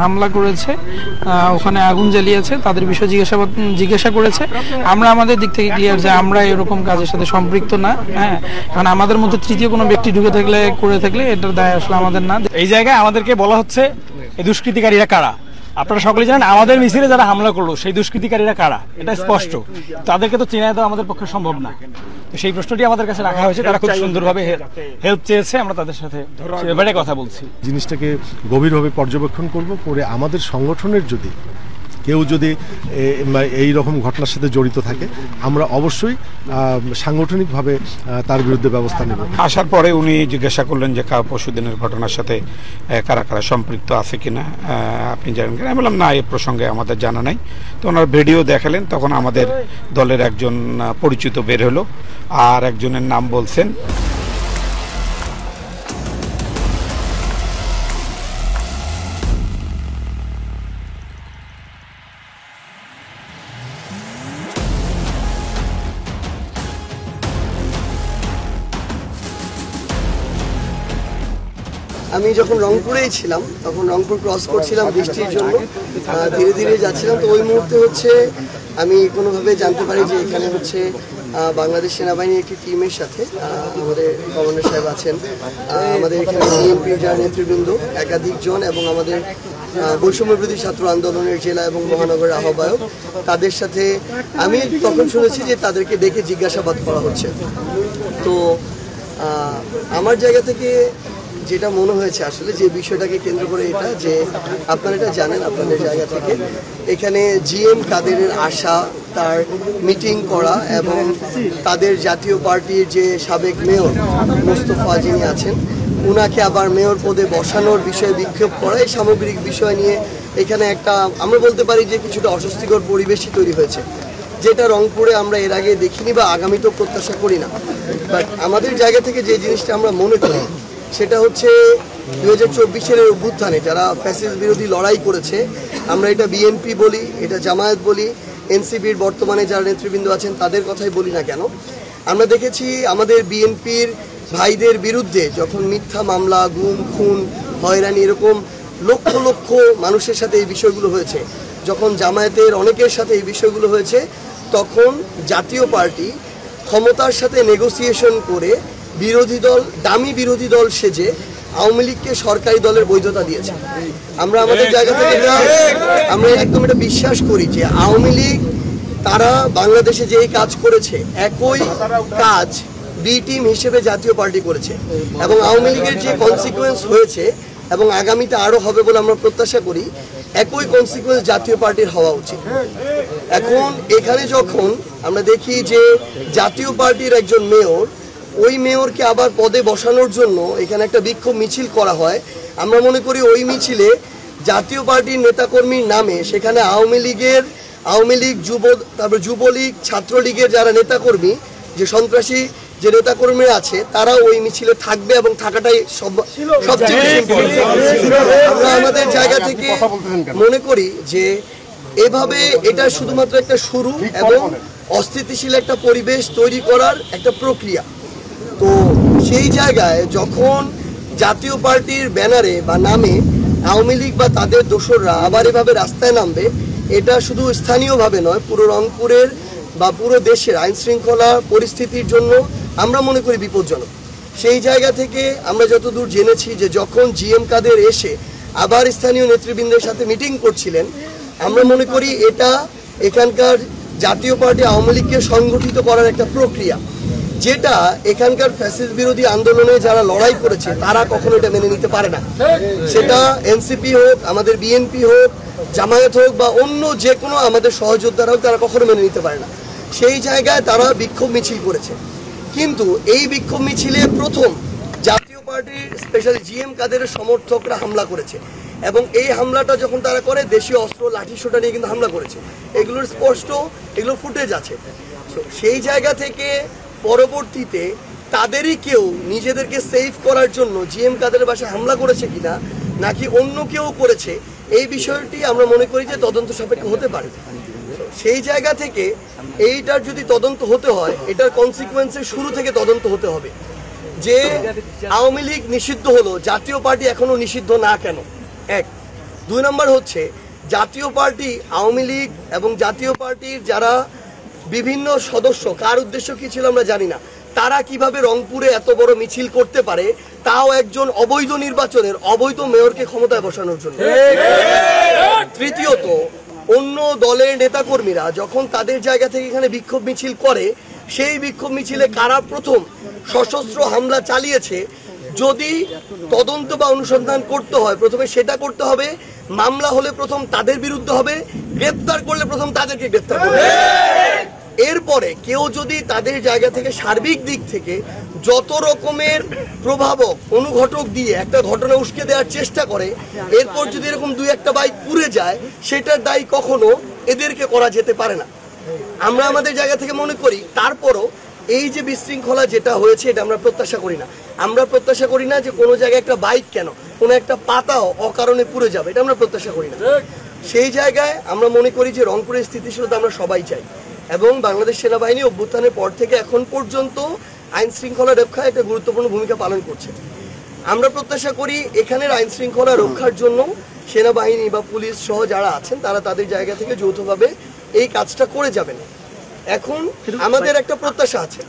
হামলা করেছে, ওখানে আগুন জ্বালিয়েছে, তাদের বিষয়ে জিজ্ঞাসা করেছে। আমরা আমাদের দিক থেকে ক্লিয়ার যে আমরা এরকম কাজের সাথে সম্পৃক্ত না। হ্যাঁ, কারণ আমাদের মধ্যে তৃতীয় কোনো ব্যক্তি ঢুকে থাকলে করে থাকলে এটার দায় আসলে আমাদের না। এই জায়গায় আমাদেরকে বলা হচ্ছে এই দুষ্কৃতিকারীরা কারা। আপনারা সকলেই জানেন আমাদের মিছিলে যারা হামলা করলো সেই দুষ্কৃতিকারীরা কারা, এটা স্পষ্ট। তাদেরকে তো চিনায় দেওয়া আমাদের পক্ষে সম্ভব না। তো সেই প্রশ্নটি আমাদের কাছে রাখা হয়েছে। তারা খুব সুন্দরভাবে হেল্প চেয়েছে, আমরা তাদের সাথে সে ব্যাপারে কথা বলছি। জিনিসটাকে গভীরভাবে পর্যবেক্ষণ করব, করে আমাদের সংগঠনের যদি কেউ যদি এই রকম ঘটনার সাথে জড়িত থাকে আমরা অবশ্যই সাংগঠনিকভাবে তার বিরুদ্ধে ব্যবস্থা নেব। আসার পরে উনি জিজ্ঞাসা করলেন যে পরশুদিনের ঘটনার সাথে কারা কারা সম্পৃক্ত আছে কিনা, আপনি জানেন কিনা। আমি বললাম না, এ প্রসঙ্গে আমাদের জানা নাই। তো ওনার ভিডিও দেখালেন, তখন আমাদের দলের একজন পরিচিত বের হলো, আর একজনের নাম বলছেন। আমি যখন রংপুরেই ছিলাম তখন রংপুর ক্রস করছিলাম বৃষ্টির জন্য, ধীরে ধীরে যাচ্ছিলাম। তো ওই মুহূর্তে আমি কোনোভাবে জানতে পারি যে এখানে বাংলাদেশ সেনাবাহিনীর একটি টিমের সাথে আমাদের কমান্ডার সাহেব আছেন, আমাদের এখানে বিএনপির যারা নেতৃবৃন্দ একাধিক জন এবং আমাদের বৈষম্য বিরোধী ছাত্র আন্দোলনের জেলা এবং মহানগরের আহ্বায়ক, তাদের সাথে আমি তখন শুনেছি যে তাদেরকে ডেকে জিজ্ঞাসাবাদ করা হচ্ছে। তো আমার জায়গা থেকে যেটা মনে হয়েছে আসলে যে বিষয়টাকে কেন্দ্র করে এটা যে আপনারা এটা জানেন আপনাদের জায়গা থেকে, এখানে জিএম কাদেরের আসা, তার মিটিং করা এবং তাদের জাতীয় পার্টির যে সাবেক মেয়র মোস্তফা যিনি আছেন উনাকে আবার মেয়র পদে বসানোর বিষয়ে বিক্ষোভ করা, এই সামগ্রিক বিষয় নিয়ে এখানে একটা আমরা বলতে পারি যে কিছুটা অস্বস্তিকর পরিবেশই তৈরি হয়েছে, যেটা রংপুরে আমরা এর আগে দেখিনি বা আগামীতেও প্রত্যাশা করি না। বাট আমাদের জায়গা থেকে যে জিনিসটা আমরা মনে করি সেটা হচ্ছে 2024 অভ্যুত্থানে যারা ফ্যাসিস্ট বিরোধী লড়াই করেছে, আমরা এটা বিএনপি বলি, এটা জামায়াত বলি, এনসিপির বর্তমানে যারা নেতৃবৃন্দ আছেন তাদের কথাই বলি না কেন, আমরা দেখেছি আমাদের বিএনপির ভাইদের বিরুদ্ধে যখন মিথ্যা মামলা, গুম, খুন, হয়রানি এরকম লক্ষ লক্ষ মানুষের সাথে এই বিষয়গুলো হয়েছে, যখন জামায়াতের অনেকের সাথে এই বিষয়গুলো হয়েছে, তখন জাতীয় পার্টি ক্ষমতার সাথে নেগোসিয়েশন করে বিরোধী দল, দামি বিরোধী দল সেজে আওয়ামী লীগকে সরকারি দলের বৈধতা দিয়েছে। আমরা আমাদের জায়গা থেকে আমরা একদম এটা বিশ্বাস করি যে আওয়ামী লীগ তারা বাংলাদেশে যেই কাজ করেছে একই কাজ বি টিম হিসেবে জাতীয় পার্টি করেছে এবং আওয়ামী লীগের যে কনসিকুয়েন্স হয়েছে এবং আগামীতে আরও হবে বলে আমরা প্রত্যাশা করি, একই কনসিকুয়েন্স জাতীয় পার্টির হওয়া উচিত। এখন এখানে যখন আমরা দেখি যে জাতীয় পার্টির একজন মেয়র, ওই মেয়রকে আবার পদে বসানোর জন্য এখানে একটা বিক্ষোভ মিছিল করা হয়, আমরা মনে করি ওই মিছিলে জাতীয় পার্টির নেতাকর্মীর নামে সেখানে আওয়ামী লীগ তারপর যুবলীগ, ছাত্রলীগের যারা নেতাকর্মী, যে সন্ত্রাসী যে নেতাকর্মীরা আছে তারা ওই মিছিলে থাকবে এবং থাকাটাই সবচেয়ে বেশি ইম্পর্টেন্ট। আমরা আমাদের জায়গা থেকে মনে করি যে এভাবে এটা শুধুমাত্র একটা শুরু এবং অস্থিতিশীল একটা পরিবেশ তৈরি করার একটা প্রক্রিয়া। তো সেই জায়গায় যখন জাতীয় পার্টির ব্যানারে বা নামে আওয়ামী লীগ বা তাদের দোসররা আবার এভাবে রাস্তায় নামবে, এটা শুধু স্থানীয়ভাবে নয়, পুরো রংপুরের বা পুরো দেশের আইন শৃঙ্খলা পরিস্থিতির জন্য আমরা মনে করি বিপজ্জনক। সেই জায়গা থেকে আমরা যতদূর জেনেছি যে যখন জিএম কাদের এসে আবার স্থানীয় নেতৃবৃন্দের সাথে মিটিং করছিলেন, আমরা মনে করি এটা এখানকার জাতীয় পার্টি আওয়ামী লীগকে সংগঠিত করার একটা প্রক্রিয়া, যেটা এখানকার ফ্যাসিস্ট বিরোধী আন্দোলনে যারা লড়াই করেছে তারা কখনো এটা মেনে নিতে পারে না। সেটা এনসিপি হোক, আমাদের বিএনপি হোক, জামায়াত হোক বা অন্য যে কোনো আমাদের সহযোদ্ধারা হোক, তারা কখনো মেনে নিতে পারে না। সেই জায়গায় তারা বিক্ষোভ মিছিল করেছে, কিন্তু এই বিক্ষোভ মিছিলে প্রথম জাতীয় পার্টির স্পেশালি জিএম কাদেরের সমর্থকরা হামলা করেছে এবং এই হামলাটা যখন তারা করে দেশীয় অস্ত্র লাঠিসোঁটা নিয়ে কিন্তু হামলা করেছে, এগুলোর স্পষ্ট এগুলোর ফুটেজ আছে। সেই জায়গা থেকে পরবর্তীতে তাদেরই কেউ নিজেদেরকে সেভ করার জন্য জিএম কাদেরের বাসায় হামলা করেছে কিনা নাকি অন্য কেউ করেছে, এই বিষয়টি আমরা মনে করি যে তদন্ত সাপেক্ষ হতে পারে। সেই জায়গা থেকে এইটার যদি তদন্ত হতে হয়, এটার কনসিকুয়েন্সের শুরু থেকে তদন্ত হতে হবে যে আওয়ামী লীগ নিষিদ্ধ হলো, জাতীয় পার্টি এখনো নিষিদ্ধ না কেন, এক। 2 নম্বর হচ্ছে জাতীয় পার্টি, আওয়ামী লীগ এবং জাতীয় পার্টির যারা বিভিন্ন সদস্য, কার উদ্দেশ্য কি ছিল আমরা জানি না, তারা কিভাবে রংপুরে এত বড় মিছিল করতে পারে, তাও একজন অবৈধ নির্বাচনের অবৈধ মেয়রকে ক্ষমতায় বসানোর জন্য। তৃতীয়ত, অন্য দলের নেতাকর্মীরা যখন তাদের জায়গা থেকে এখানে বিক্ষোভ মিছিল করে, সেই বিক্ষোভ মিছিলে কারা প্রথম সশস্ত্র হামলা চালিয়েছে, যদি তদন্ত বা অনুসন্ধান করতে হয় প্রথমে সেটা করতে হবে, মামলা হলে প্রথম তাদের বিরুদ্ধে হবে, গ্রেপ্তার করলে প্রথম তাদেরকে গ্রেপ্তার করবে। এরপরে কেউ যদি তাদের জায়গা থেকে সার্বিক দিক থেকে যত রকমের প্রভাবক অনুঘটক দিয়ে একটা ঘটনা উস্কে দেওয়ার চেষ্টা করে, এরপর যদি এরকম 2-1টা বাইক পুড়ে যায়, সেটার দায়ী কখনো এদেরকে করা যেতে পারে না। আমরা আমাদের জায়গা থেকে মনে করি তারপরও এই যে বিশৃঙ্খলা যেটা হয়েছে এটা আমরা প্রত্যাশা করি না। আমরা প্রত্যাশা করি না যে কোনো জায়গায় একটা বাইক কেন, কোনো একটা পাতাও অকারণে পুড়ে যাবে, এটা আমরা প্রত্যাশা করি না। সেই জায়গায় আমরা মনে করি যে রংপুরের স্থিতিশীলতা আমরা সবাই চাই, এবং বাংলাদেশ সেনাবাহিনী অভ্যুত্থানের পর থেকে এখন পর্যন্ত আইন শৃঙ্খলা রক্ষায় একটা গুরুত্বপূর্ণ ভূমিকা পালন করছে। আমরা প্রত্যাশা করি এখানের আইন শৃঙ্খলা রক্ষার জন্য সেনাবাহিনী বা পুলিশ সহ যারা আছেন তারা তাদের জায়গা থেকে যৌথভাবে এই কাজটা করে যাবেন। এখন আমাদের একটা প্রত্যাশা আছে।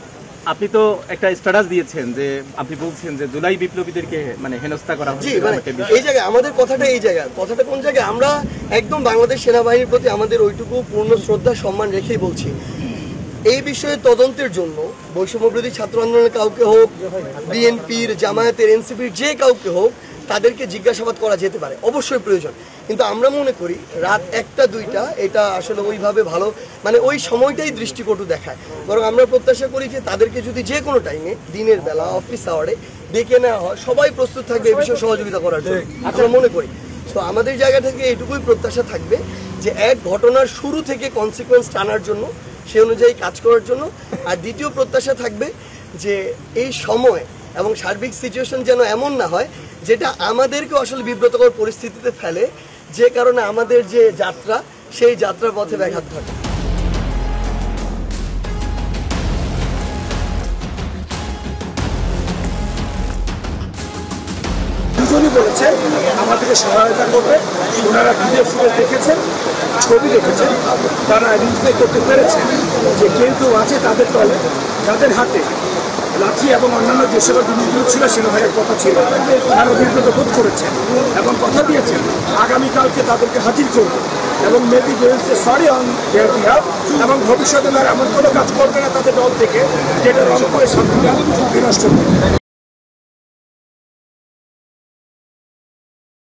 আপনি তো একটা স্ট্যাটাস দিয়েছেন যে আপনি বলছেন যে জুলাই বিপ্লবীদেরকে মানে হেনস্থা করা হচ্ছে। জি, মানে এই জায়গায় আমাদের কথাটা, এই জায়গায় কথাটা কোন জায়গায়, আমরা একদম বাংলাদেশ সেনাবাহিনীর প্রতি আমাদের ওইটুকু পূর্ণ শ্রদ্ধা সম্মান রেখেই বলছি, এই বিষয়ে তদন্তের জন্য বৈষম্যবিরোধী ছাত্র আন্দোলনের কাউকে হোক, বিএনপির, জামায়াতের, এনসিপির যে কাউকে হোক, তাদেরকে জিজ্ঞাসাবাদ করা যেতে পারে, অবশ্যই প্রয়োজন। কিন্তু আমরা মনে করি রাত 1টা-2টা এটা আসলে ওইভাবে ভালো, মানে ওই সময়টাই দৃষ্টিকটু দেখায়। বরং আমরা প্রত্যাশা করি যে তাদেরকে যদি যে কোনো টাইমে, দিনের বেলা, অফিস আওয়ারে ডেকে নেওয়া হয়, সবাই প্রস্তুত থাকবে এই বিষয়ে সহযোগিতা করার জন্য, আমরা মনে করি। তো আমাদের জায়গা থেকে এটুকুই প্রত্যাশা থাকবে যে এক ঘটনার শুরু থেকে কনসিকুয়েন্স টানার জন্য, সে অনুযায়ী কাজ করার জন্য। আর দ্বিতীয় প্রত্যাশা থাকবে যে এই সময় এবং সার্বিক সিচুয়েশন যেন এমন না হয় যেটা আমাদেরকে আসলে বিব্রতকর পরিস্থিতিতে ফেলে, যে কারণে আমাদের যে যাত্রা, সেই যাত্রার পথে ব্যাঘাত ঘটে। দুজনই বলেছেন আমাদেরকে সহায়তা করবে। ওনারা ভিডিও ফুটেজ দেখেছেন, ছবি দেখেছেন, তারা আইডেন্টিফাই করতে পেরেছেন যে কেউ কেউ আছে তাদের দলে যাদের হাতে লাঠি এবং অন্যান্য যে সকল জিনিসগুলো ছিল সেনাবাহিনীর কথা ছিল, তারা বিব্রত বোধ করেছেন এবং কথা দিয়েছেন আগামীকালকে তাদেরকে হাজির করবে এবং মেবি বলছে সরি অন দেয়ার বিহাফ, এবং ভবিষ্যতে এমন কোনো কাজ করবে না তাদের দল থেকে যেটা রংপুরের শান্তিটা বিনষ্ট করবে।